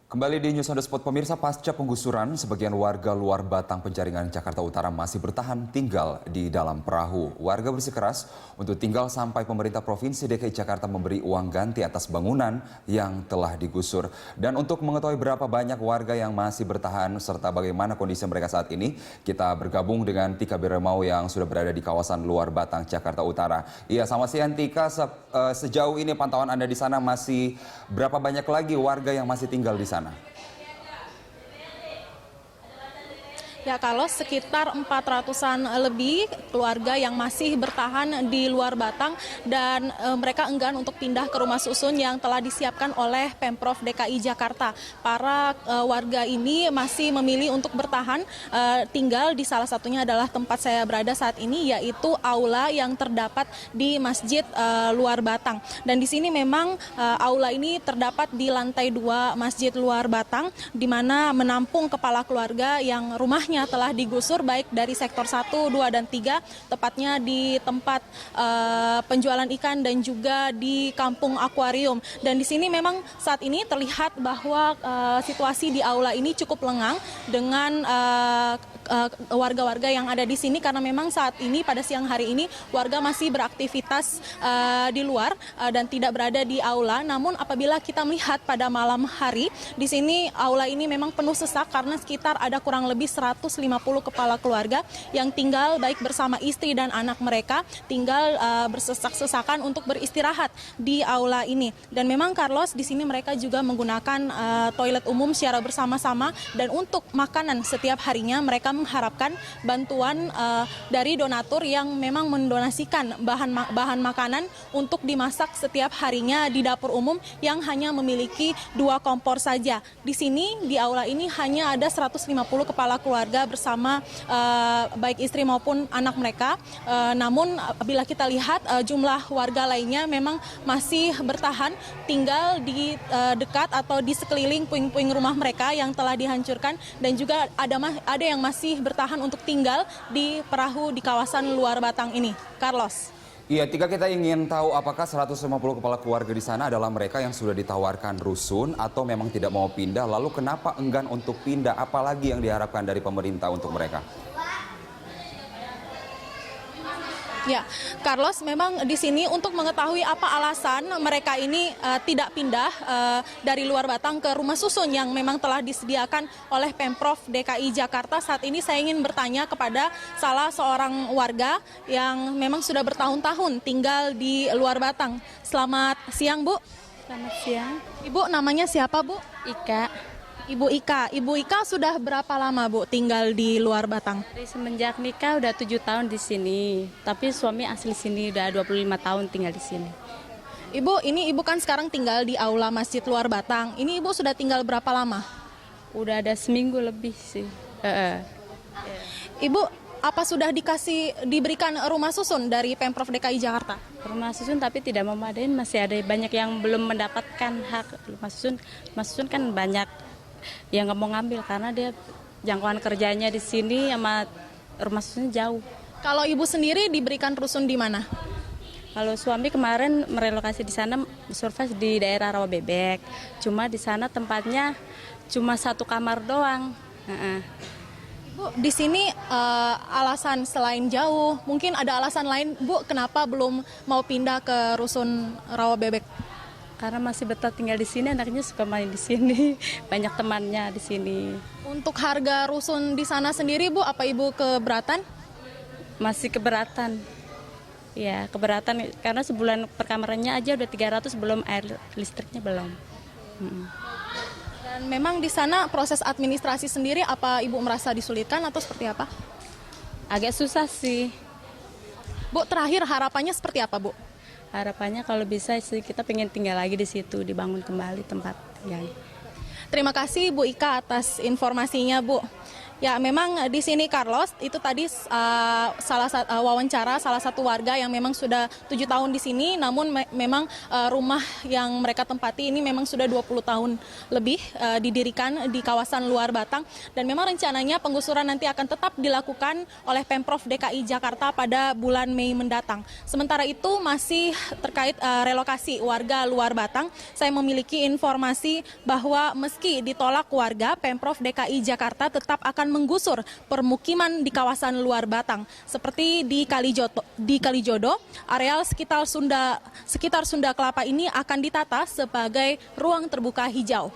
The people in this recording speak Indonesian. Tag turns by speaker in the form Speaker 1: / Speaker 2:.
Speaker 1: Kembali di News on the Spot pemirsa, pasca penggusuran, sebagian warga luar Batang Penjaringan Jakarta Utara masih bertahan tinggal di dalam perahu. Warga bersikeras untuk tinggal sampai pemerintah Provinsi DKI Jakarta memberi uang ganti atas bangunan yang telah digusur. Dan untuk mengetahui berapa banyak warga yang masih bertahan serta bagaimana kondisi mereka saat ini, kita bergabung dengan Tika Biremau yang sudah berada di kawasan luar Batang Jakarta Utara. Iya, selamat siang Tika. Sejauh ini pantauan Anda di sana masih berapa banyak lagi warga yang masih tinggal di sana?
Speaker 2: Ya, kalau sekitar 400-an lebih keluarga yang masih bertahan di luar Batang dan mereka enggan untuk pindah ke rumah susun yang telah disiapkan oleh Pemprov DKI Jakarta. Para warga ini masih memilih untuk bertahan tinggal di salah satunya adalah tempat saya berada saat ini, yaitu aula yang terdapat di Masjid Luar Batang. Dan di sini memang aula ini terdapat di lantai 2 Masjid Luar Batang, di mana menampung kepala keluarga yang rumahnya telah digusur baik dari sektor 1, 2, dan 3, tepatnya di tempat penjualan ikan dan juga di kampung akuarium. Dan di sini memang saat ini terlihat bahwa situasi di aula ini cukup lengang dengan warga-warga yang ada di sini, karena memang saat ini pada siang hari ini warga masih beraktivitas di luar dan tidak berada di aula. Namun apabila kita melihat pada malam hari di sini aula ini memang penuh sesak karena sekitar ada kurang lebih 150 kepala keluarga yang tinggal baik bersama istri dan anak mereka, tinggal bersesak-sesakan untuk beristirahat di aula ini. Dan memang Carlos, di sini mereka juga menggunakan toilet umum secara bersama-sama, dan untuk makanan setiap harinya mereka mengharapkan bantuan dari donatur yang memang mendonasikan bahan makanan untuk dimasak setiap harinya di dapur umum yang hanya memiliki 2 kompor saja. Di sini di aula ini hanya ada 150 kepala keluarga bersama baik istri maupun anak mereka. Namun bila kita lihat jumlah warga lainnya memang masih bertahan tinggal di dekat atau di sekeliling puing-puing rumah mereka yang telah dihancurkan, dan juga ada yang masih bertahan untuk tinggal di perahu di kawasan luar Batang ini. Carlos.
Speaker 1: Iya, Tika, kita ingin tahu apakah 150 kepala keluarga di sana adalah mereka yang sudah ditawarkan rusun atau memang tidak mau pindah, lalu kenapa enggan untuk pindah, apalagi yang diharapkan dari pemerintah untuk mereka?
Speaker 2: Ya, Carlos, memang di sini untuk mengetahui apa alasan mereka ini tidak pindah dari luar Batang ke rumah susun yang memang telah disediakan oleh Pemprov DKI Jakarta, saat ini saya ingin bertanya kepada salah seorang warga yang memang sudah bertahun-tahun tinggal di luar Batang. Selamat siang, Bu.
Speaker 3: Selamat siang.
Speaker 2: Ibu namanya siapa, Bu?
Speaker 3: Ika.
Speaker 2: Ibu Ika. Ibu Ika sudah berapa lama, Bu, tinggal di luar Batang?
Speaker 3: Dari semenjak nikah udah 7 tahun di sini. Tapi suami asli sini udah 25 tahun tinggal di sini.
Speaker 2: Ibu, ini Ibu kan sekarang tinggal di aula Masjid Luar Batang. Ini Ibu sudah tinggal berapa lama?
Speaker 3: Udah ada seminggu lebih sih.
Speaker 2: Ibu, apa sudah diberikan rumah susun dari Pemprov DKI Jakarta?
Speaker 3: Rumah susun tapi tidak memadai, masih ada banyak yang belum mendapatkan hak rumah susun. Rumah susun kan banyak yang nggak mau ngambil karena dia jangkauan kerjanya di sini sama rumah susunnya jauh.
Speaker 2: Kalau Ibu sendiri diberikan rusun di mana?
Speaker 3: Kalau suami kemarin merelokasi di sana, survei di daerah Rawabebek. Cuma di sana tempatnya cuma 1 kamar doang.
Speaker 2: Bu, di sini alasan selain jauh, mungkin ada alasan lain, Bu, kenapa belum mau pindah ke rusun Rawabebek?
Speaker 3: Karena masih betah tinggal di sini, anaknya suka main di sini, banyak temannya di sini.
Speaker 2: Untuk harga rusun di sana sendiri, Bu, apa Ibu keberatan?
Speaker 3: Masih keberatan. Ya, keberatan karena sebulan per kamarnya aja udah 300, belum air listriknya belum.
Speaker 2: Dan memang di sana proses administrasi sendiri apa Ibu merasa disulitkan atau seperti apa?
Speaker 3: Agak susah sih.
Speaker 2: Bu, terakhir harapannya seperti apa, Bu?
Speaker 3: Harapannya kalau bisa sih kita pengen tinggal lagi di situ, dibangun kembali tempat tinggal.
Speaker 2: Terima kasih Bu Ika atas informasinya, Bu. Ya, memang di sini Carlos, itu tadi wawancara salah satu warga yang memang sudah 7 tahun di sini, namun memang rumah yang mereka tempati ini memang sudah 20 tahun lebih didirikan di kawasan luar Batang, dan memang rencananya penggusuran nanti akan tetap dilakukan oleh Pemprov DKI Jakarta pada bulan Mei mendatang. Sementara itu masih terkait relokasi warga luar Batang, saya memiliki informasi bahwa meski ditolak warga, Pemprov DKI Jakarta tetap akan menggusur permukiman di kawasan luar Batang seperti di Kalijodo, areal sekitar Sunda Kelapa ini akan ditata sebagai ruang terbuka hijau.